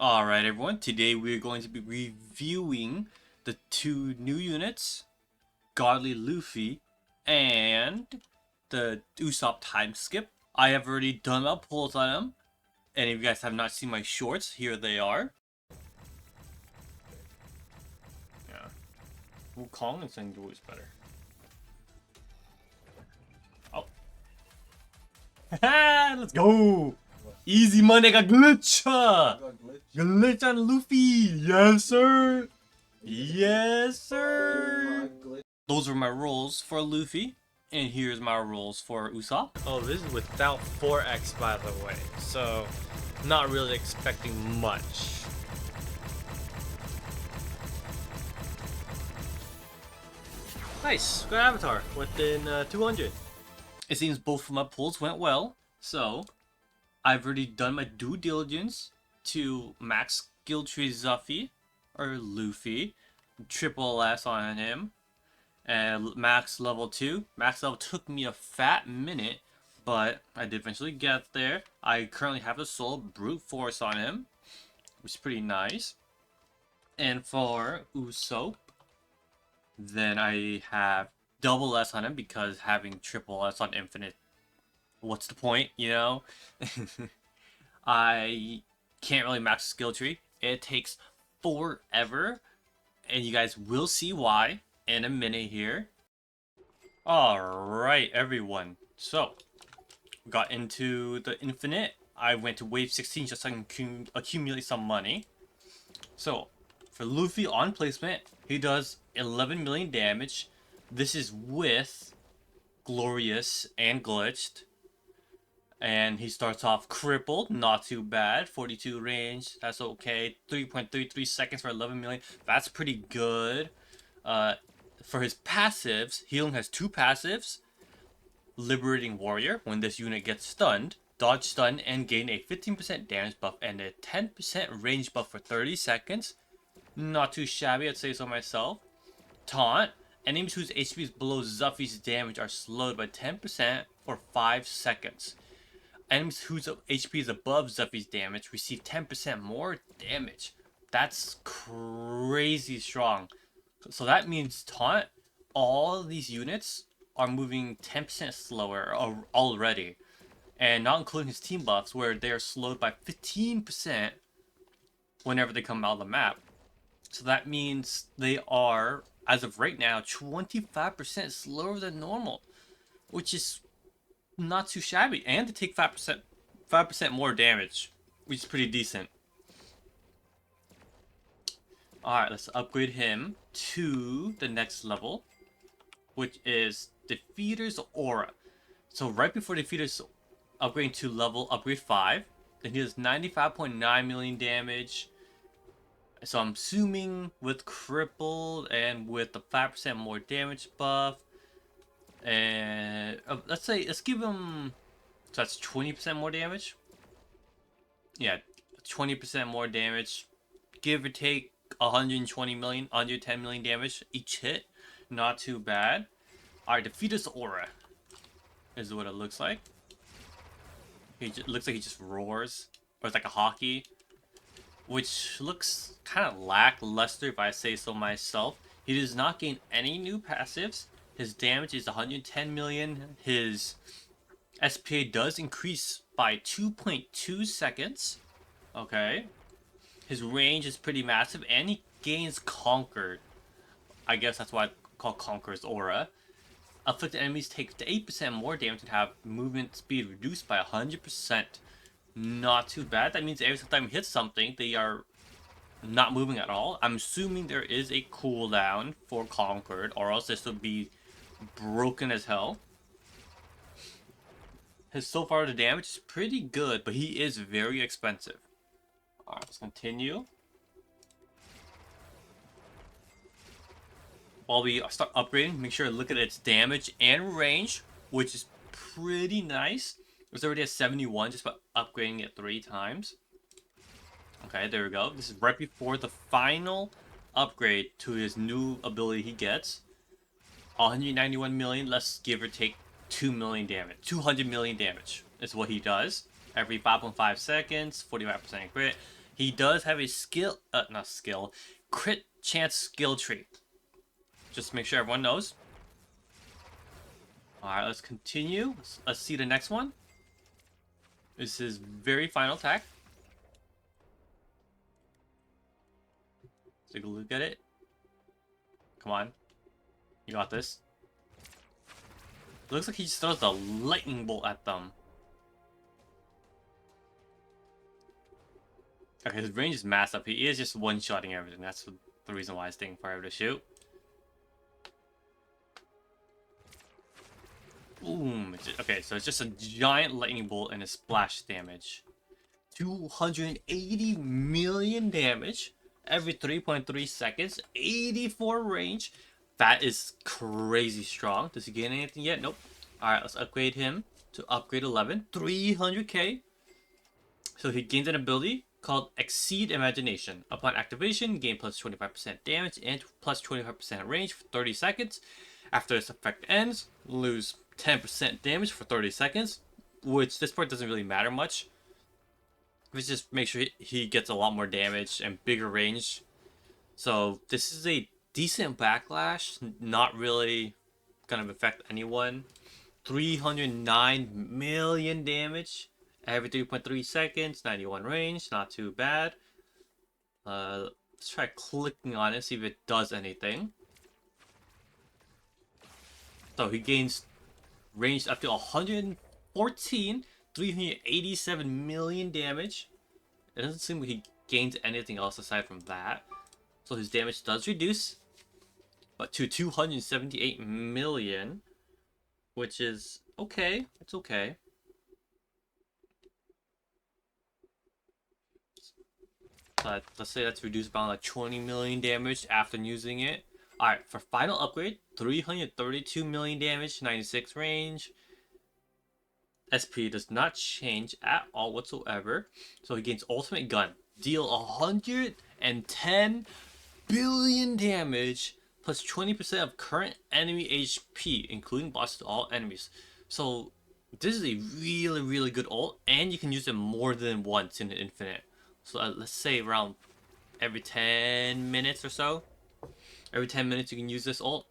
Alright everyone, today we're going to be reviewing the two new units, Godly Luffy and the Usoap TimeSkip. I have already done my pulls on them, and if you guys have not seen my shorts, here they are. Yeah, Wukong and Senju is better. Oh. Let's go! Easy money, got glitch! Glitch on Luffy! Yes, sir! Yes, sir! Those were my rolls for Luffy, and here's my rolls for Usopp. Oh, this is without 4x, by the way, so not really expecting much. Nice, good avatar within 200. It seems both of my pulls went well, so I've already done my due diligence to max skill tree Zuffy, or Luffy, triple S on him, and max level 2. Max level took me a fat minute, but I did eventually get there. I currently have a soul brute force on him, which is pretty nice. And for Usoap, then I have double S on him because having triple S on infinite, what's the point, you know? I can't really max the skill tree. It takes forever, and you guys will see why in a minute here. Alright, everyone. So, got into the infinite. I went to wave 16 just so I can accumulate some money. So, for Luffy on placement, he does 11 million damage. This is with Glorious and Glitched. And he starts off crippled, not too bad. 42 range, that's okay. 3.33 seconds for 11 million, that's pretty good. For his passives, he only has two passives. Liberating Warrior, when this unit gets stunned, dodge stun and gain a 15% damage buff and a 10% range buff for 30 seconds. Not too shabby, I'd say so myself. Taunt, enemies whose HP is below Zuffy's damage are slowed by 10% for 5 seconds. Enemies whose HP is above Zuffy's damage receive 10% more damage. That's crazy strong. So that means Taunt, all these units are moving 10% slower already. And not including his team buffs, where they are slowed by 15% whenever they come out of the map. So that means they are, as of right now, 25% slower than normal, which is not too shabby, and to take 5% more damage, which is pretty decent. Alright, let's upgrade him to the next level, which is Defeater's Aura. So right before Defeater's upgrading to upgrade 5, then he does 95.9 million damage. So I'm assuming with crippled and with the 5% more damage buff, and let's give him, so that's 20% more damage. Yeah, 20% more damage, give or take 120 million, 110 million damage each hit. Not too bad. Alright, Defeater's Aura is what it looks like. Looks like he just roars, or it's like a hockey, which looks kind of lackluster if I say so myself. He does not gain any new passives. His damage is 110 million. His SPA does increase by 2.2 seconds. Okay. His range is pretty massive, and he gains Conquered. I guess that's why I call Conqueror's Aura. Afflicted enemies take 8% more damage and have movement speed reduced by 100%. Not too bad. That means every time he hits something, they are not moving at all. I'm assuming there is a cooldown for Conquered, or else this would be broken as hell. His so far the damage is pretty good, but he is very expensive. Alright, let's continue. While we start upgrading, make sure to look at its damage and range, which is pretty nice. It's already at 71 just by upgrading it 3 times. Okay, there we go. This is right before the final upgrade to his new ability he gets. 191 million, let's give or take 2 million damage. 200 million damage is what he does. Every 5.5 seconds, 45% crit. he does have a skill, not skill, crit chance skill tree. Just make sure everyone knows. Alright, let's continue. Let's see the next one. This is very final attack. Take a look at it. Come on. You got this. It looks like he just throws the lightning bolt at them. Okay, his range is massive up. He is just one-shotting everything. That's the reason why it's taking forever to shoot. Boom. Okay, so it's just a giant lightning bolt and a splash damage. 280 million damage every 3.3 seconds. 84 range. That is crazy strong. Does he gain anything yet? Nope. Alright, let's upgrade him to upgrade 11. 300k. So he gains an ability called Exceed Imagination. Upon activation, gain plus 25% damage and plus 25% range for 30 seconds. After this effect ends, lose 10% damage for 30 seconds, which this part doesn't really matter much. Let's just make sure he gets a lot more damage and bigger range. So this is a decent backlash, not really gonna affect anyone. 309 million damage every 3.3 seconds, 91 range, not too bad. Let's try clicking on it, see if it does anything. So he gains range up to 114, 387 million damage. It doesn't seem like he gains anything else aside from that. So his damage does reduce, but to 278 million, which is okay. It's okay. But let's say that's reduced by like 20 million damage after using it. Alright, for final upgrade, 332 million damage, 96 range. SP does not change at all whatsoever. So he gains ultimate gun. Deal 110 billion damage plus 20% of current enemy HP, including bosses to all enemies. So this is a really, really good ult, and you can use it more than once in the infinite. So let's say around every 10 minutes or so. Every 10 minutes you can use this ult.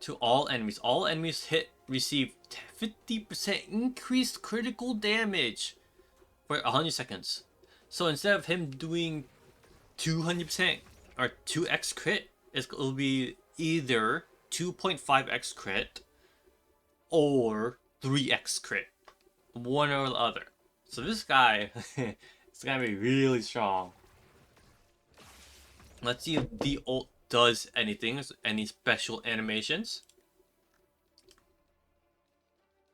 To all enemies. All enemies receive 50% increased critical damage for 100 seconds. So instead of him doing 200% or 2x crit, it'll be either 2.5x crit or 3x crit. One or the other. So this guy is gonna be really strong. Let's see if the ult does anything, any special animations.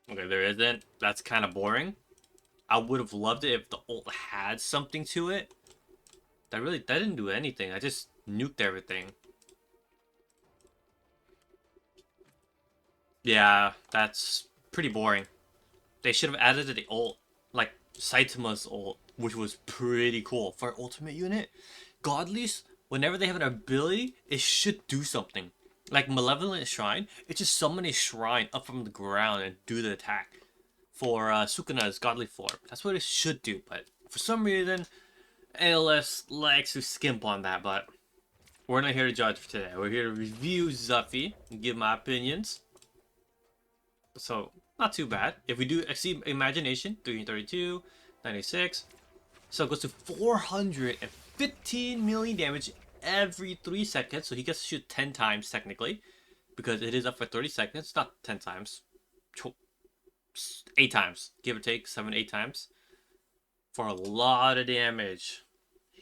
Okay, there isn't. That's kind of boring. I would have loved it if the ult had something to it. That didn't do anything. I just nuked everything. Yeah, that's pretty boring. They should have added the ult, like Saitama's ult, which was pretty cool. For ultimate unit, Godlies, whenever they have an ability, it should do something. Like Malevolent Shrine, it just summon a shrine up from the ground and do the attack. For Sukuna's Godly form, that's what it should do, but for some reason, ALS likes to skimp on that, but we're not here to judge for today. We're here to review Zuffy and give my opinions. So, not too bad. If we do Exceed Imagination, 332, 96. So it goes to 415 million damage every 3 seconds. So he gets to shoot 10 times technically. Because it is up for 30 seconds. Not 10 times. 8 times. Give or take 7, 8 times. For a lot of damage.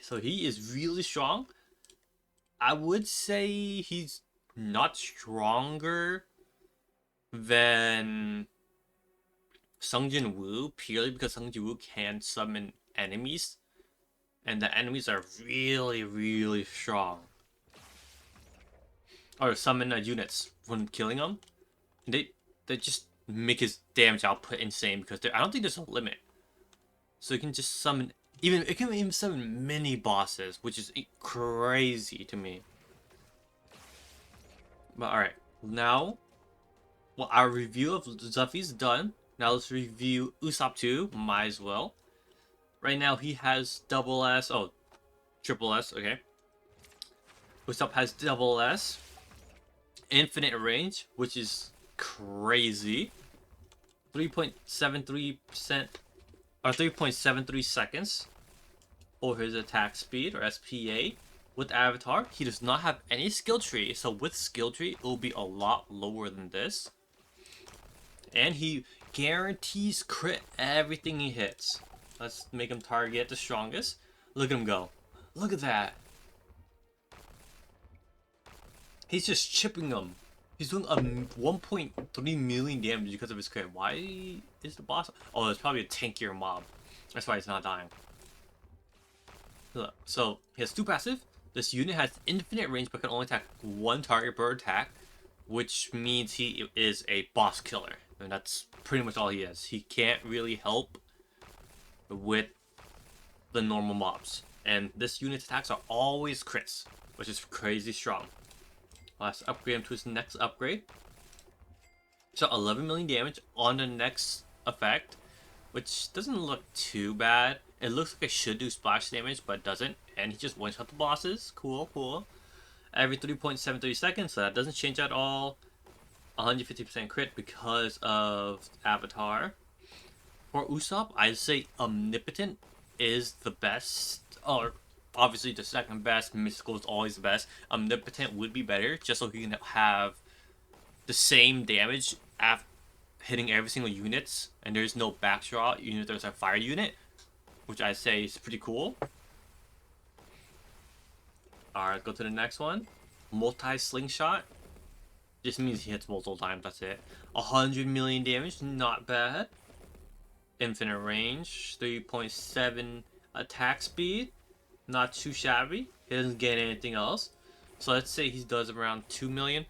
So he is really strong. I would say he's not stronger than Sung Jin Woo, purely because Sung Jin Woo can summon enemies, and the enemies are really, really strong. Or summon units when killing them. And they just make his damage output insane because I don't think there's a limit. So you can just summon it can even summon mini bosses, which is crazy to me. But alright, now our review of Zuffy's done. Now let's review Usoap 2, might as well. Right now he has double S. Oh, triple S. Okay. Usoap has double S, infinite range, which is crazy. 3.73% or 3.73 seconds for his attack speed or SPA. With Avatar, he does not have any skill tree, so with skill tree, it will be a lot lower than this. And he guarantees crit everything he hits. Let's make him target the strongest. Look at him go. Look at that. He's just chipping them. He's doing 1.3 million damage because of his crit. Why is the boss? Oh, it's probably a tankier mob. That's why he's not dying. Look, so he has 2 passive. This unit has infinite range but can only attack 1 target per attack, which means he is a boss killer. And that's pretty much all he is. He can't really help with the normal mobs. And this unit's attacks are always crits, which is crazy strong. Let's upgrade him to his next upgrade. So 11 million damage on the next effect, which doesn't look too bad. It looks like it should do splash damage, but it doesn't. And he just one-shot the bosses. Cool, cool. Every 3.73 seconds, so that doesn't change at all. 150% crit because of Avatar. For Usoap, I'd say Omnipotent is the best, or obviously the second best. Mystical is always the best. Omnipotent would be better, just so he can have the same damage after hitting every single units, and there's no backdraw unit. There's a fire unit, which I say is pretty cool. Alright, go to the next one. Multi-slingshot. Just means he hits multiple times, that's it. 100 million damage, not bad. Infinite range, 3.7 attack speed, not too shabby. He doesn't get anything else. So let's say he does around 2 million,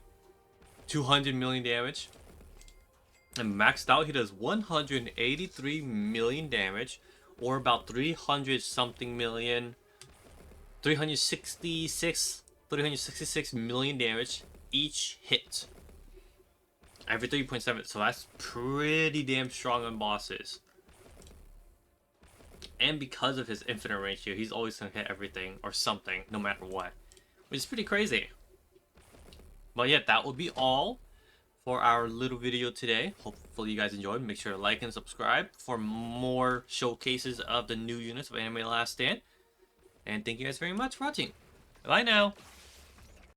200 million damage. And maxed out, he does 183 million damage, or about 300 something million, 366 million damage each hit. Every 3.7, so that's pretty damn strong on bosses. And because of his infinite range here, he's always gonna hit everything or something, no matter what. Which is pretty crazy. But yeah, that will be all for our little video today. Hopefully you guys enjoyed. Make sure to like and subscribe for more showcases of the new units of Anime Last Stand. And thank you guys very much for watching. Bye now!